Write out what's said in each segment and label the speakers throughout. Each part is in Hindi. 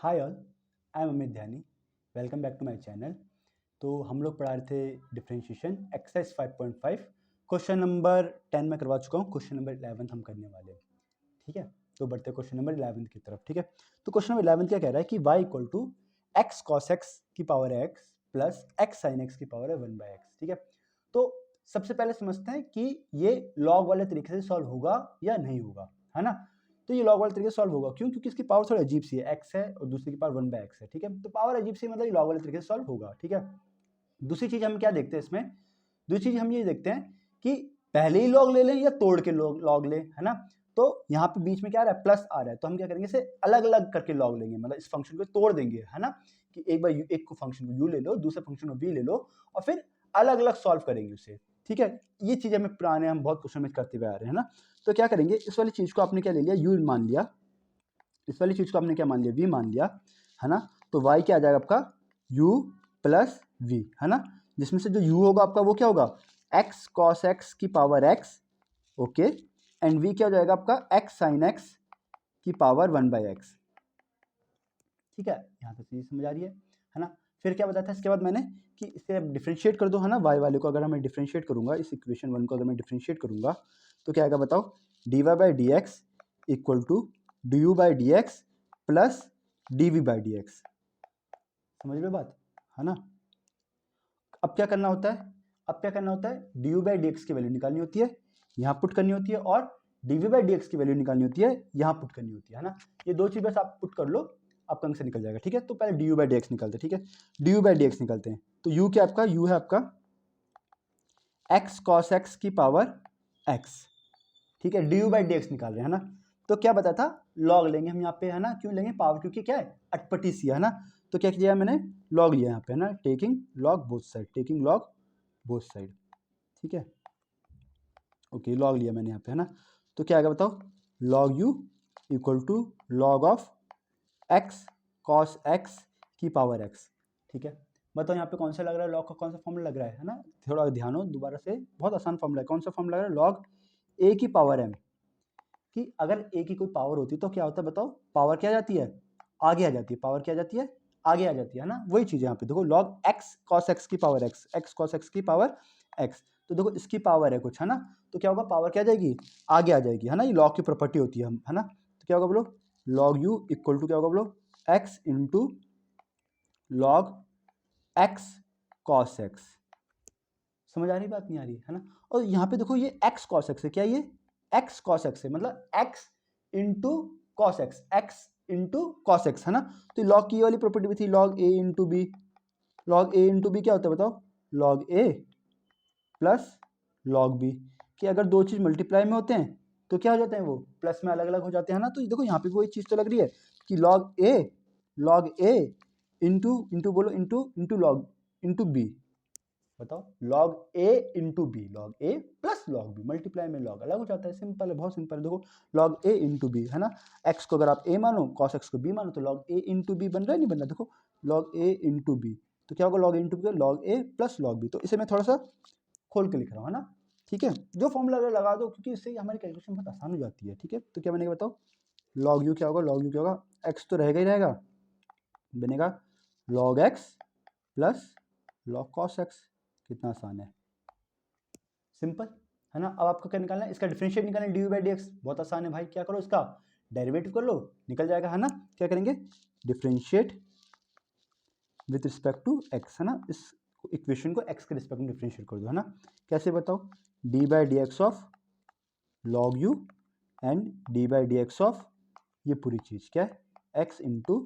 Speaker 1: Hi all, I am Amit Dhyani. Welcome back to my channel. तो हम लोग पढ़ा रहे थे डिफरेंशिएशन एक्सरसाइज 5.5। क्वेश्चन नंबर 10 में करवा चुका हूँ, क्वेश्चन नंबर 11 हम करने वाले हैं। ठीक है, तो बढ़ते हैं क्वेश्चन नंबर 11 की तरफ। ठीक है, तो क्वेश्चन नंबर 11 क्या कह रहा है कि y equal to x cos x की power x plus x sine x की पावर है 1/x। ठीक है, तो सबसे पहले समझते हैं कि ये लॉग वाले तरीके से सॉल्व होगा या नहीं होगा, है ना। तो ये लॉग वाले तरीके से सॉल्व होगा, क्यों? क्योंकि इसकी पावर थोड़ी अजीब सी है, x है और दूसरी की पावर 1/x है। ठीक है, तो पावर अजीब सी मतलब ये लॉग वाले तरीके से सॉल्व होगा। ठीक है, दूसरी चीज हम क्या देखते हैं इसमें, दूसरी चीज हम ये देखते हैं कि पहले ही लॉग ले लें या तोड़ के लॉग लें, है ना। तो यहाँ पे बीच में क्या आ रहा है, प्लस आ रहा है, तो हम क्या करेंगे, इसे अलग अलग करके लॉग लेंगे, मतलब इस फंक्शन को तोड़ देंगे, है ना। कि एक बार एक को फंक्शन को u ले लो, दूसरे फंक्शन को v ले लो और फिर अलग अलग सॉल्व करेंगे उसे। ठीक है, ये चीज हमें पुराने हम बहुत क्वेश्चन में करते हुए आ रहे हैं ना। तो क्या करेंगे, इस वाली चीज को आपने क्या ले लिया, u मान लिया, इस वाली चीज को आपने क्या मान लिया, v मान लिया, है ना। तो y क्या आ जाएगा आपका, u प्लस v, है ना। जिसमें से जो u होगा आपका वो क्या होगा, x cos x की power x, okay, and v क्या हो जाएगा आपका x sin x की पावर 1/x। ठीक है, यहाँ तक चीज समझ आ रही है ना। फिर क्या बताया था इसके बाद मैंने कि इसे डिफरेंशिएट कर दो, है ना। y वाले को अगर मैं डिफरेंशिएट करूंगा, इस इक्वेशन 1 को अगर मैं डिफरेंशिएट करूंगा तो क्या आएगा बताओ, dy/dx equal to du/dx plus dv/dx। समझ लो बात, है ना। अब क्या करना होता है, अब क्या करना होता है, du/dx की वैल्यू निकालनी होती है, यहाँ पुट करनी होती है, और dv/dx की वैल्यू निकालनी होती है, यहाँ पुट करनी होती है ना। ये दो चीज बस आप पुट कर लो, आपका अंक से निकल जाएगा। ठीक है, तो पहले du/dx निकालते हैं। ठीक है, du/dx निकालते हैं, तो u क्या आपका, u है आपका x cos x की पावर x। ठीक है, du/dx निकाल रहे हैं, है ना। तो क्या बताया था, लॉग लेंगे हम यहाँ पे, है ना। क्यों लेंगे, पावर क्योंकि क्या है, अटपटी सी है ना। तो क्या किया मैंने, लॉग लिया यहाँ पे, है ना, taking log both side, taking log both side. ठीक है, ओके, लॉग लिया मैंने यहाँ पे, है ना। तो क्या आएगा बताओ, log u equal to log of x cos x की पावर एक्स। ठीक है, बताओ यहाँ पे कौन सा लग रहा है, लॉग का कौन सा फॉर्मूला लग रहा है ना। थोड़ा ध्यान हो दोबारा से, बहुत आसान फॉर्मूला है। कौन सा फॉर्मूला लग रहा है, लॉग ए की पावर एम। कि अगर ए की कोई पावर होती तो क्या होता है बताओ, पावर क्या आ जाती है, आगे आ जाती है, पावर क्या आ जाती है, आगे आ जाती है ना। वही चीज है यहाँ पे, देखो लॉग एक्स कॉस एक्स की power x, x cos x की पावर एक्स। तो देखो इसकी पावर है कुछ, है ना, तो क्या होगा, पावर क्या आ जाएगी, आगे आ जाएगी, है ना। ये लॉग की प्रॉपर्टी होती है, है ना। तो क्या होगा बोलो, लॉग यू इक्वल टू क्या होगा बोलो, x into log x cos x. समझ आ रही बात, नहीं आ रही, है ना। और यहाँ पे देखो ये एक्स कॉस एक्स है, क्या ये एक्स कॉस एक्स है, मतलब x into cos x, x into cos x, है ना। तो लॉग की ये वाली प्रॉपर्टी भी थी, log a into b. Log a into B क्या होता है बताओ, log a plus log B. कि अगर दो चीज मल्टीप्लाई में होते हैं तो क्या हो जाते हैं, वो प्लस में अलग अलग हो जाते हैं, है ना। तो देखो यहाँ पे वही चीज तो लग रही है कि लॉग ए इंटू इंटू बोलो into into log into b. बताओ, log a into b, log a plus log b, multiply में लॉग अलग हो जाता है। सिंपल है, बहुत सिंपल है। देखो लॉग ए इंटू बी, है ना, एक्स को अगर आप ए मानो, कॉस एक्स को बी मानो, तो लॉग ए इंटू बी बन रहा है, नहीं बन रहा। देखो लॉग ए इंटू बी, तो क्या होगा, log a into b, log a plus log B. तो इसे मैं थोड़ा सा खोल के लिख रहा हूँ, है ना। ठीक है, जो फॉर्मूला लगा दो, क्योंकि इससे हमारी कैलकुलेशन बहुत आसान हो जाती है। ठीक है, तो क्या बनेगा बताओ, लॉग यू क्या होगा, लॉग यू क्या होगा, एक्स तो रहेगा ही रहेगा, बनेगा log x plus log cos x. कितना आसान है, सिंपल, है ना। अब आपको क्या निकालना है, इसका डिफरेंशिएट निकालना है, dy/dx। बहुत आसान है भाई, क्या करो, इसका डेरिवेटिव कर लो, निकल जाएगा, है ना। क्या करेंगे, differentiate with respect to x, है ना। इस इक्वेशन को x के रिस्पेक्ट में डिफरेंशिएट कर दो, है ना। कैसे बताओ, d/dx of log you and d/dx of ये पूरी चीज क्या है, x into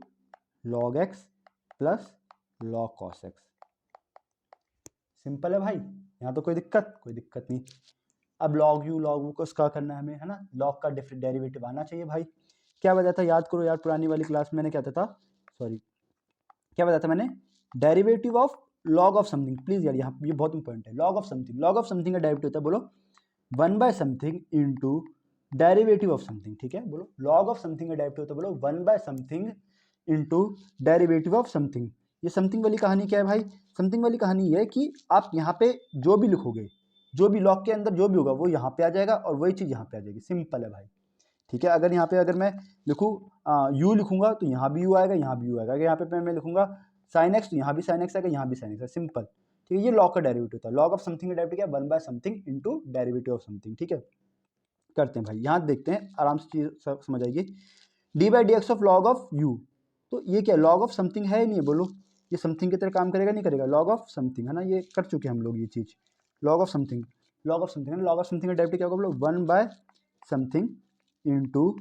Speaker 1: log x plus log cos x. Simple है भाई, यहाँ तो कोई दिक्कत नहीं। अब लॉग यू लॉग वो को उसका करना है हमें, है ना। लॉग का डेरिवेटिव आना चाहिए भाई। क्या बताया था, याद करो यार, पुरानी वाली क्लास में मैंने क्या था, सॉरी, क्या बताया था मैंने, derivative of log of something. Please यार, यहाँ ये बहुत इंपॉर्टेंट है, log of something. Log of something का डेरिवेटिव होता है, बोलो 1/समथिंग इंटू डेरिवेटिव ऑफ समथिंग। ठीक है, बोलो लॉग ऑफ समथिंग का डेरिवेटिव होता है, बोलो 1/समथिंग इंटू डेरिवेटिव ऑफ समथिंग। ये समथिंग वाली कहानी क्या है भाई, समथिंग वाली कहानी ये है कि आप यहाँ पे जो भी लिखोगे, जो भी लॉग के अंदर जो भी होगा वो यहाँ पे आ जाएगा और वही चीज यहाँ पे आ जाएगी। सिंपल है भाई, ठीक है। अगर यहाँ पे अगर मैं लिखूँ यू लिखूंगा तो यहाँ भी यू आएगा, यहाँ भी यू आएगा। अगर यहाँ पे मैं लिखूंगा साइन एक्स तो यहाँ भी साइन एक्स आएगा, यहाँ भी साइन एक्स है, सिंपल। ठीक है, ये लॉग का डेरिवेटिव होता है। लॉग ऑफ समथिंग का डेरिवेटिव क्या है, one by something into derivative of something. ठीक है, करते हैं भाई, यहाँ देखते हैं, आराम से चीज समझ आएगी। D by D x of log of you, तो ये क्या लॉग ऑफ समथिंग है नहीं है, बोलो ये समथिंग की तरह काम करेगा नहीं करेगा, लॉग ऑफ समथिंग है ना, ये कर चुके हैं हम लोग ये चीज़। Log of something, log of something है ना, लॉग ऑफ समथिंग का डेरिवेटिव क्या होगा बोलो, one by something into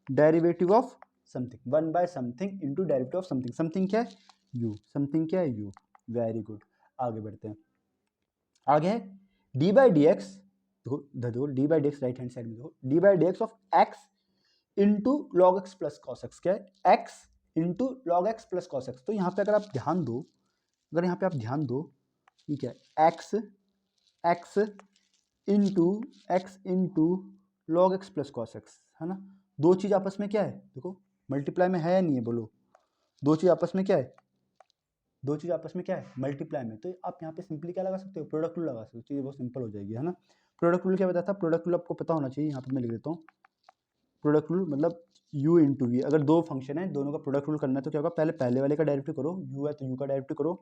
Speaker 1: derivative of something, one by something into derivative of something. Something क्या है यू, समथिंग क्या है यू। वेरी गुड, आगे बढ़ते हैं। आगे है डी बाई डी एक्स, देखो D by D x right hand side में देखो, D by D x of x into log x plus cos x. क्या है, x into log x plus cos x. तो यहाँ पे अगर आप ध्यान दो, अगर यहाँ पे आप ध्यान दो, ठीक है, x x into log x plus cos x है ना। दो चीज़ आपस में क्या है, देखो मल्टीप्लाई में है या नहीं है, बोलो दो चीज़ आपस में क्या है, दो चीज़ आपस में क्या है, मल्टीप्लाई में। तो आप यहाँ पे सिंपली क्या लगा सकते हो, प्रोडक्ट रूल लगा सकते हो, चीज़ बहुत सिंपल हो जाएगी है ना। प्रोडक्ट रूल क्या बताता है, प्रोडक्ट रूल आपको पता होना चाहिए, यहाँ पे मैं लिख देता हूँ। प्रोडक्ट रूल मतलब u इंटू वी, अगर दो फंक्शन है दोनों का प्रोडक्ट रूल करना है तो क्या होगा, पहले वाले का डेरिवेटिव करो, u है तो u का डेरिवेटिव करो,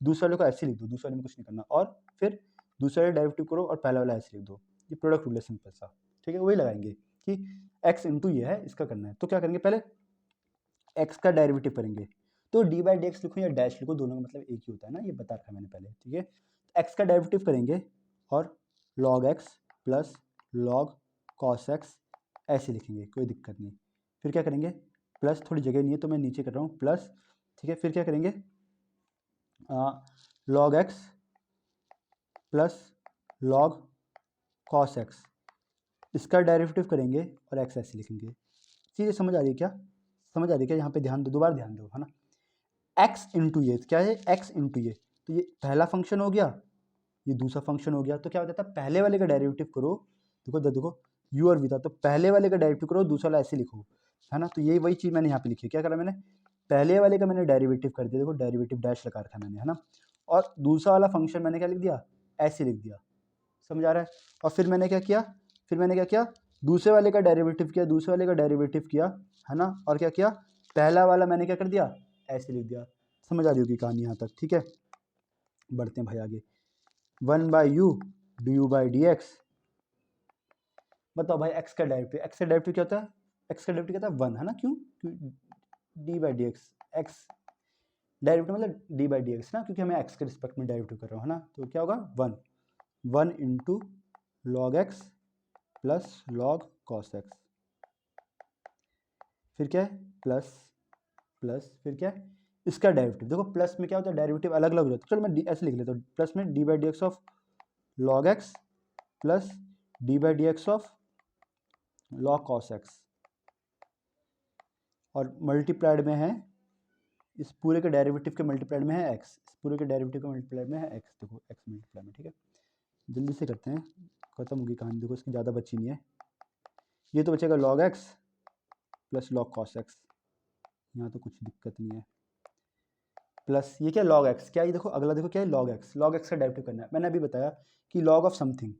Speaker 1: दूसरे वाले को ऐसे लिख दो, दूसरे वाले में कुछ नहीं करना, और फिर दूसरे वाले डेरिवेटिव करो और पहले वाला ऐसे लिख दो। ये प्रोडक्ट रूल है सिंपल सा। ठीक है, वही लगाएंगे कि x इंटू ये है, इसका करना है तो क्या करेंगे, पहले x का डेरिवेटिव करेंगे। तो डी बाई डी एक्स लिखो या डैश लिखो, दोनों का मतलब एक ही होता है ना, ये बता रखा है मैंने पहले। ठीक है, x का डेरिवेटिव करेंगे और log x plus log cos x ऐसे लिखेंगे, कोई दिक्कत नहीं। फिर क्या करेंगे, प्लस थोड़ी जगह नहीं है तो मैं नीचे कर रहा हूँ प्लस। ठीक है, फिर क्या करेंगे, log x plus log cos x, इसका डेरिवेटिव करेंगे और x ऐसे लिखेंगे। चीज़ें समझ आ रही है क्या, समझ आ रही है क्या, यहाँ पे ध्यान दो, दोबारा ध्यान दो है ना। x इंटू ये क्या है, x इंटू ये, तो ये पहला फंक्शन हो गया, ये दूसरा फंक्शन हो गया। तो क्या होता है, पहले वाले का डेरिवेटिव करो, देखो u और v था, तो पहले वाले का डेरिवेटिव करो, दूसरा वाला ऐसे लिखो है ना। तो यही वही चीज़ मैंने यहाँ पे लिखी है, क्या करा मैंने, पहले वाले का मैंने डेरिवेटिव कर दिया, देखो डेरिवेटिव डैश लगा रखा मैंने है ना, और दूसरा वाला फंक्शन मैंने क्या लिख दिया, ऐसे लिख दिया। समझ आ रहा है। और फिर मैंने क्या किया, दूसरे वाले का डेरिवेटिव किया, दूसरे वाले का डेरिवेटिव किया है ना, और क्या किया, पहला वाला मैंने क्या कर दिया, ऐसे लिख दिया। समझ आ रही होगी कहानी यहाँ तक। ठीक है, बढ़ते हैं भाई आगे। One by U D you by D x, बताओ भाई एक्स का डेरिवेटिव क्या होता है, एक्स का डेरिवेटिव क्या होता है, वन है ना, क्यों, D by D x, x derivative मतलब डी बाई डी एक्स ना, क्योंकि हमें एक्स के रिस्पेक्ट में डेरिवेटिव कर रहा हूँ है ना। तो क्या होगा, one into log x plus log cos x, फिर क्या है प्लस फिर क्या है इसका डेरिवेटिव। देखो प्लस में क्या होता है, डेरिवेटिव अलग अलग हो जाता है। चलो मैं ऐसे लिख लेता हूँ, प्लस में D by D x of log x plus D by D x of log cos x, और मल्टीप्लाइड में है इस पूरे के डेरिवेटिव के मल्टीप्लाइड में है एक्स, इस पूरे के डेरिवेटिव के मल्टीप्लाइड में है एक्स। देखो एक्स मल्टीप्लाई में। ठीक है, जल्दी से करते हैं, खत्म होगी कहानी। देखो इसकी ज़्यादा बची नहीं है, ये तो बचेगा log x plus log cos x, यहाँ तो कुछ दिक्कत नहीं है, प्लस ये क्या लॉग एक्स, क्या ये देखो अगला देखो क्या है, लॉग एक्स का डेरिवेटिव करना है। मैंने अभी बताया कि लॉग ऑफ समथिंग,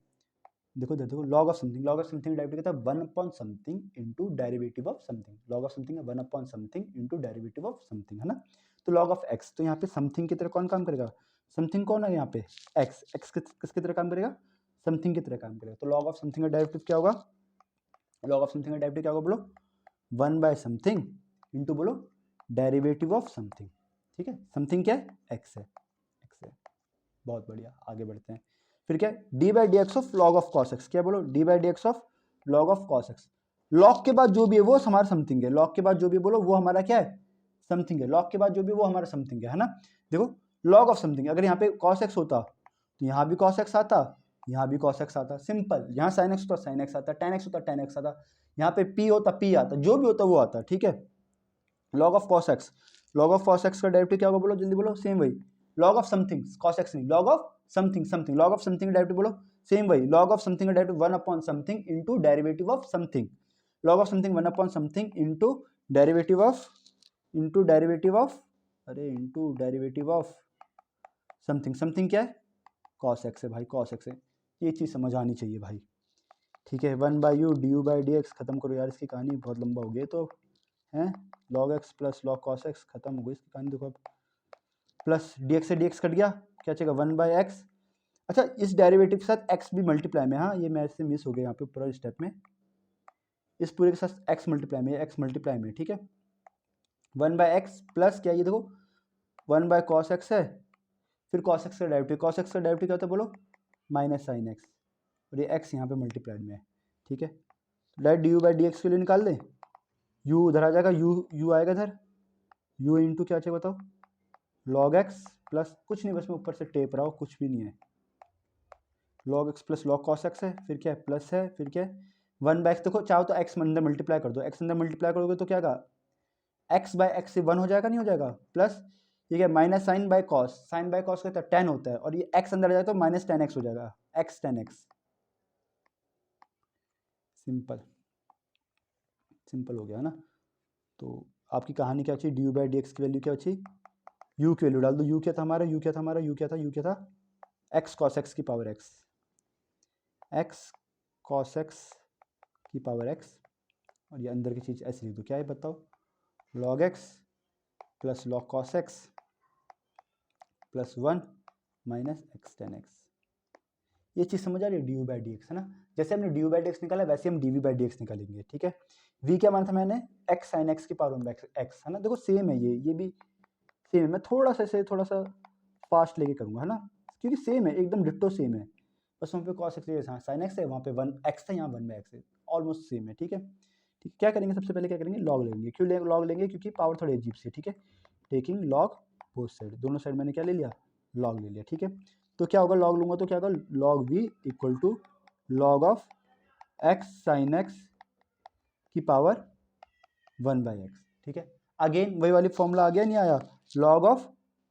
Speaker 1: देखो लॉग ऑफ समथिंग डेरिवेटिव कहता है one upon something into derivative of something. Log of something है one upon something into derivative of something है ना। तो लॉग ऑफ एक्स, तो यहाँ पे समथिंग की तरह कौन काम करेगा, समथिंग कौन है यहाँ पे, एक्स किसकी तरह काम करेगा, समथिंग की तरह काम करेगा। तो लॉग ऑफ समथिंग का डेरिवेटिव क्या होगा, लॉग ऑफ समथिंग का डेरिवेटिव क्या होगा बोलो, वन बाय समथिंग इंटू बोलो डेरिवेटिव ऑफ समथिंग। ठीक है, समथिंग क्या है, एक्स है। बहुत बढ़िया, आगे बढ़ते हैं। फिर क्या है, D by D x of log of cos x, क्या बोलो, D by D x of log of cos x. Log के बाद जो भी है वो हमारा समथिंग है, लॉग के बाद जो भी बोलो वो हमारा क्या है, समथिंग है। लॉग के बाद जो भी वो हमारा समथिंग है ना। देखो लॉग ऑफ समथिंग, अगर यहाँ पे कॉस एक्स होता तो यहाँ भी कॉस एक्स आता, यहाँ भी कॉस एक्स आता, सिंपल। यहाँ साइन एक्स होता साइन एक्स आता, टेन एक्स होता टेन एक्स आता, यहाँ पे पी होता पी आता, जो भी होता वो आता। ठीक है, लॉग ऑफ कॉस एक्स, का डेरिवेटिव क्या होगा बोलो, जल्दी बोलो, सेम वही log of something, cos x नहीं, log of something, log of something का डेरिवेटिव बोलो, सेम वही लॉग ऑफ समथिंग का derivative one upon something into derivative of something. Log of something one upon something into derivative of something. Something क्या है, कॉस एक्स है भाई, कॉस एक्स है। ये चीज़ समझ आनी चाहिए भाई, ठीक है, 1/u du/dx खत्म करो यार, इसकी कहानी बहुत लंबा हो गया तो है। log x plus log cos x खत्म हो गई इसकी कहानी। देखो अब प्लस dx से dx कट गया, क्या चाहिए 1/x। अच्छा इस डेरिवेटिव के साथ x भी मल्टीप्लाई में, हाँ ये मेरे से मिस हो गया यहाँ पे पूरा स्टेप में, इस पूरे के साथ x मल्टीप्लाई में, x मल्टीप्लाई में, ठीक है। 1/x प्लस क्या ये देखो 1/cos x है, फिर cos x का डेरिवेटिव, cos x का डेरिवेटिव क्या होता है बोलो, माइनस साइन एक्स, और ये x यहाँ पे मल्टीप्लाइड में है, ठीक है। डायरेक्ट du/dx के लिए निकाल दें, u उधर आ जाएगा, u आएगा इधर, u इंटू क्या चाहिए बताओ, log x प्लस कुछ नहीं, बस मैं ऊपर से टेप रहा हूँ, कुछ भी नहीं है, log x plus log cos x है, फिर क्या है प्लस है, फिर क्या है 1/x। देखो चाहो तो x अंदर मल्टीप्लाई कर दो, x अंदर मल्टीप्लाई करोगे तो क्या होगा x/x से 1 हो जाएगा, नहीं हो जाएगा, प्लस ठीक है minus sine by cos, sine by cos का 10 होता है, और ये x अंदर आ जाए तो माइनस 10x हो जाएगा, x 10x। सिंपल सिंपल हो गया ना। तो आपकी कहानी क्या चाहिए, du/dx की वैल्यू क्या चाहिए, u की वैल्यू डाल दो, u क्या था हमारा, u क्या था हमारा, u क्या था, u क्या था x cos x की power x, x cos x की पावर x, और ये अंदर की चीज़ ऐसे लिख दो, क्या है बताओ, log x plus log cos x plus 1 minus x 10x। ये चीज़ समझ आ रही है, du/dx है ना। जैसे हमने du/dx निकाला वैसे हम dv/dx निकालेंगे, ठीक है। v क्या माना था मैंने, x sin x की पावर 1/x है ना। देखो सेम है, ये भी सेम है, मैं थोड़ा सा इसे थोड़ा सा फास्ट लेके करूँगा है ना, क्योंकि सेम है एकदम डिट्टो सेम है, बस वहाँ पे cos x हाँ sin x है, वहाँ पे 1x था, यहाँ 1/x है, ऑलमोस्ट सेम है, ठीक है। ठीक, क्या करेंगे सबसे पहले, क्या करेंगे लॉग लेंगे, क्यों लॉग लेंगे, क्योंकि पावर थोड़ी अजीब सी है, ठीक है। टेकिंग लॉग बोथ साइड, दोनों साइड मैंने क्या ले लिया, लॉग ले लिया, ठीक है। तो क्या होगा, लॉग लूंगा तो क्या होगा, log v equal to log of x sine x की पावर 1/x, ठीक है। अगेन वही वाली फॉर्मूला आ गया, नहीं आया, लॉग ऑफ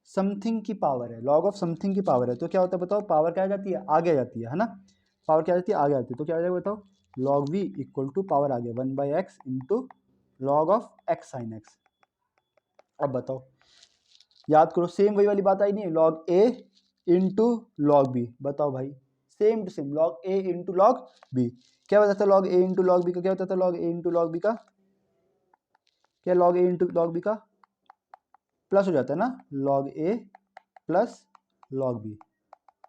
Speaker 1: समथिंग की पावर है, लॉग ऑफ समथिंग की पावर है, तो क्या होता है बताओ, पावर क्या आ जाती है, आगे आ जाती है ना, पावर क्या आ जाती है, आगे आती है, तो क्या आ जाएगा बताओ, log v equal to power आ गया 1/x into log of x sine x। अब बताओ, याद करो, सेम वही वाली बात आई नहीं, log a into log b, बताओ भाई, same to same, log a into log b, क्या बताता log a into log b का, क्या बताता log a into log b का, क्या log a into log b का प्लस हो जाता है ना, log a plus log b,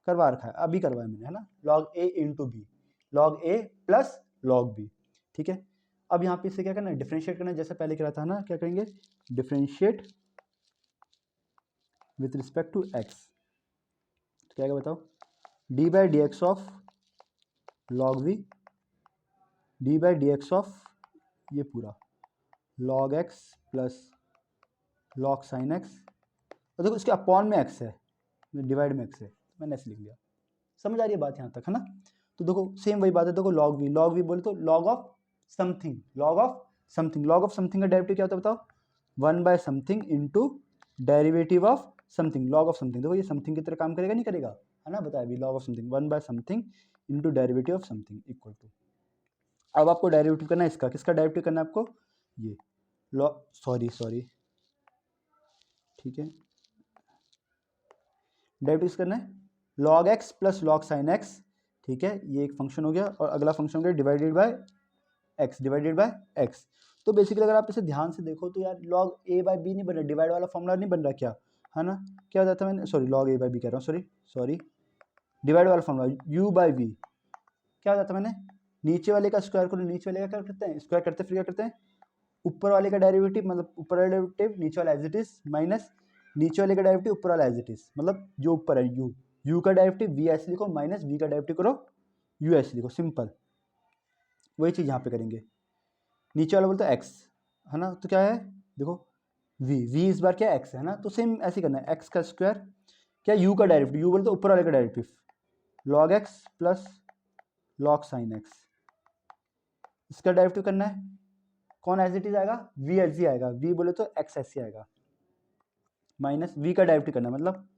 Speaker 1: करवा रखा है, अभी करवाया मैंने है ना, log a into b, log a plus log b, ठीक है। अब यहाँ पे इससे क्या करना है, डिफरेंशिएट करना है, जैसे पहले करा था ना, क्या करेंगे, differentiate with respect to x, तो क्या बताओ, d/dx of log v, d/dx of ये पूरा log x plus log sin x, और देखो इसके अपॉन में x है, डिवाइड में x है, मैंने ऐसे लिख लिया, समझ आ रही है बात यहाँ तक है ना। तो देखो सेम वही बात है, देखो log v बोले तो log of something, log of something, log of something का डेरिवेटिव क्या होता है बताओ, 1/समथिंग into derivative of something, log of something, देखो ये समथिंग की तरह काम करेगा नहीं करेगा, है ना, बताया अभी, log ऑफ समथिंग 1/समथिंग into derivative of something equal to, अब आपको डेरिवेटिव करना है इसका, किसका डेरिवेटिव करना है आपको, ये सॉरी ठीक है, डेरिवेटिव करना है log x plus log sin x, ठीक है, ये एक फंक्शन हो गया, और अगला फंक्शन हो गया डिवाइडेड बाय x। तो बेसिकली अगर आप इसे ध्यान से देखो तो यार log a बाई बी नहीं बन रहा, डिवाइड वाला फॉर्मूला नहीं बन रहा क्या, है ना, क्या होता था मैंने, sorry log a by b कह रहा हूँ, सॉरी डिवाइड वाला फॉर्मूला u बाई v, क्या होता था मैंने, नीचे वाले का स्क्वायर करो, नीचे वाले का क्या करते हैं, स्क्वायर करते, फिर क्या करते हैं, ऊपर वाले का डेरिवेटिव, मतलब ऊपर वाला डेरिवेटिव नीचे वाला एज इट इज, माइनस नीचे वाले का डेरिवेटिव ऊपर वाला एज इट इज, मतलब जो ऊपर है u का डेरिवेटिव v ऐसे लिखो, माइनस v का डेरिवेटिव करो u ऐसे लिखो, सिंपल वही चीज़ यहाँ पे करेंगे, नीचे वाला बोलते हैं x है ना, तो क्या है देखो v इस बार क्या है x है ना, तो सेम ऐसे करना है, x का स्क्वायर, क्या u का डेरिवेटिव, u बोलते ऊपर वाले का derivative log x plus log sin x, इसका डेरिवेटिव करना है, कौन एज इट इज आएगा, v एज ही आएगा, v बोले तो x ऐसे आएगा, माइनस v का डेरिवेटिव करना है, मतलब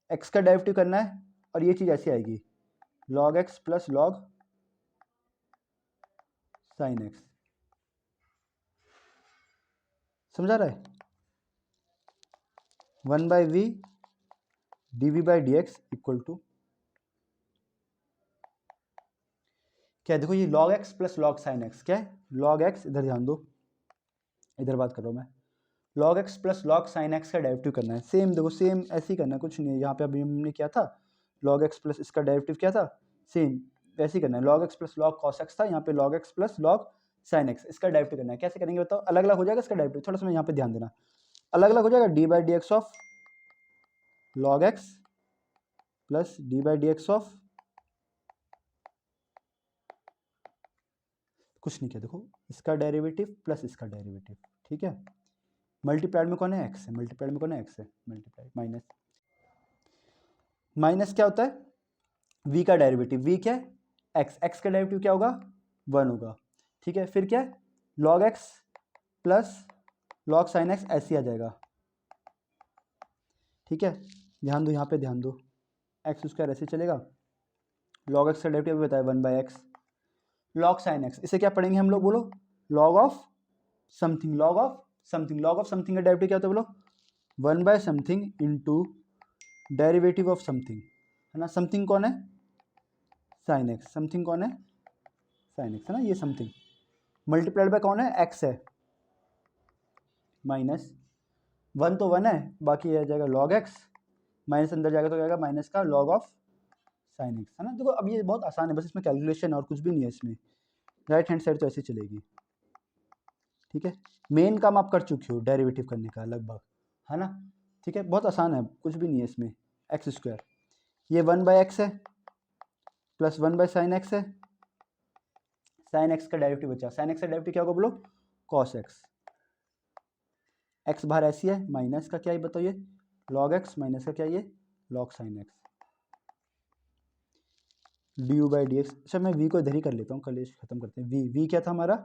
Speaker 1: x का डेरिवेटिव करना है, और ये चीज़ ऐसी आएगी log x plus log sin x, समझा रहा है, 1/v dv/dx इक्वल टू, क्या है, देखो ये log x plus log sin x, क्या है log x, इधर ध्यान दो, इधर बात कर रहा हूँ मैं, log x plus log sin x का डेरिवेटिव करना है। सेम देखो, सेम ऐसे ही करना है, कुछ नहीं है, यहाँ पे अभी हमने किया था log x प्लस इसका डेरिवेटिव क्या था, सेम वैसे ही करना है। log x plus log cos x था, यहाँ पे log x plus log sin x, इसका डेरिवेटिव करना है। कैसे करेंगे बताओ, अलग अलग हो जाएगा इसका डेरिवेटिव, थोड़ा सा मैं यहाँ पे ध्यान देना, अलग अलग हो जाएगा, D by D x of log x plus D by D x of, कुछ नहीं किया, देखो इसका डेरिवेटिव प्लस इसका डेरिवेटिव, ठीक है, मल्टीप्लाइड में कौन है, x है, मल्टीप्लाइड में कौन है, x है, मल्टीप्लाइड माइनस, माइनस क्या होता है, v का डेरिवेटिव, v क्या है, x, x का डेरिवेटिव क्या होगा, 1 होगा, ठीक है, फिर क्या है, log x plus log sin x ऐसे आ जाएगा, ठीक है, ध्यान दो यहाँ पे, ध्यान दो, x उसका ऐसे चलेगा, log x का डेरिवेटिव बताया 1 by x, log sin x, इसे क्या पढ़ेंगे हम लोग, बोलो log of something, log of something, log of something का डेरिवेटिव क्या होता है, बोलो 1 by something into derivative of something, है ना, समथिंग कौन है, sin x, समथिंग कौन है, sin x, है ना, ये समथिंग, मल्टीप्लाइड बाय कौन है, x है, माइनस 1 तो 1 है, बाकी आ जाएगा log x, माइनस अंदर जाएगा तो क्या आएगा, माइनस का log ऑफ sin x, है ना। देखो अब ये बहुत आसान है, बस इसमें कैलकुलेशन और कुछ भी नहीं है इसमें, राइट हैंड साइड तो ऐसे चलेगी, ठीक है, मेन काम आप कर चुके हो डेरिवेटिव करने का लगभग, है ना, ठीक है, बहुत आसान है, कुछ भी नहीं है इसमें, एक्स स्क्वायर, ये 1 बाई एक्स है प्लस 1 बाई साइन एक्स है, साइन एक्स का डेरिवेटिव बचा, साइन एक्स का डेरिवेटिव क्या होगा बोलो, कॉस एक्स, एक्स बाहर ऐसी है, माइनस का क्या है बताओ, ये लॉग एक्स, माइनस का क्या है, ये log sine x, D you by D x. अच्छा मैं वी को इधर ही कर लेता हूँ, कल ये खत्म करते हैं, वी क्या था हमारा,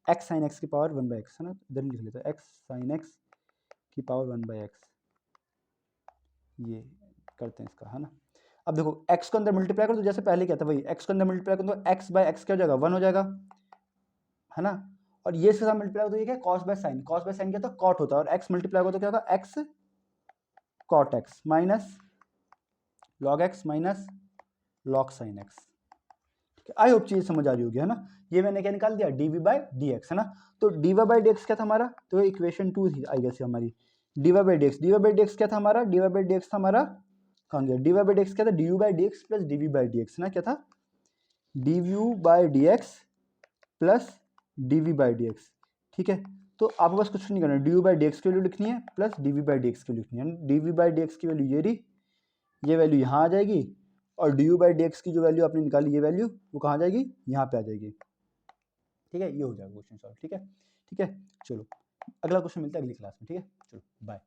Speaker 1: एक्स साइन एक्स की पावर 1 बाई एक्स, है ना, इधर ही लिख लेता हूँ, एक्स साइन एक्स की पावर 1 बाई एक्स, ये करते हैं इसका, है ना। अब देखो x को अंदर मल्टीप्लाई करो तो जैसे पहले क्या था वही, x को अंदर मल्टीप्लाई करो तो x बाय x क्या हो जाएगा, 1 हो जाएगा, है ना, और ये इसके साथ मल्टीप्लाई हो तो ये क्या, cos by sine, cos by sine क्या था, cot होता है, और x मल्टीप्लाई हो तो क्या होगा, x cot x minus log x minus log sin x, ठीक है, आई होप चीज समझ आ रही होगी, है ना। ये मैंने क्या निकाल दिया, dv बाई dx, है ना, तो dy बाई dx क्या था हमारा, तो इक्वेशन 2 थी आई गेस हमारी, dy बाई dx क्या था हमारा, dy बाई dx था हमारा, कहाँ गया, dy बाई dx क्या था, du by dx plus dv by dx, है ना, क्या था, du by dx plus dv by dx, ठीक है, तो आपको बस कुछ नहीं करना, du बाई dx की वैल्यू लिखनी है प्लस dv बाई dx की लिखनी है, dv बाई dx की वैल्यू ये रही, ये वैल्यू यहाँ आ जाएगी, और du बाई dx की जो वैल्यू आपने निकाली, ये वैल्यू वो कहाँ आ जाएगी, यहाँ पे आ जाएगी, ठीक है, ये हो जाएगा क्वेश्चन सॉल्व, ठीक है, ठीक है, चलो अगला क्वेश्चन मिलता है अगली क्लास में, ठीक है, चलो बाय।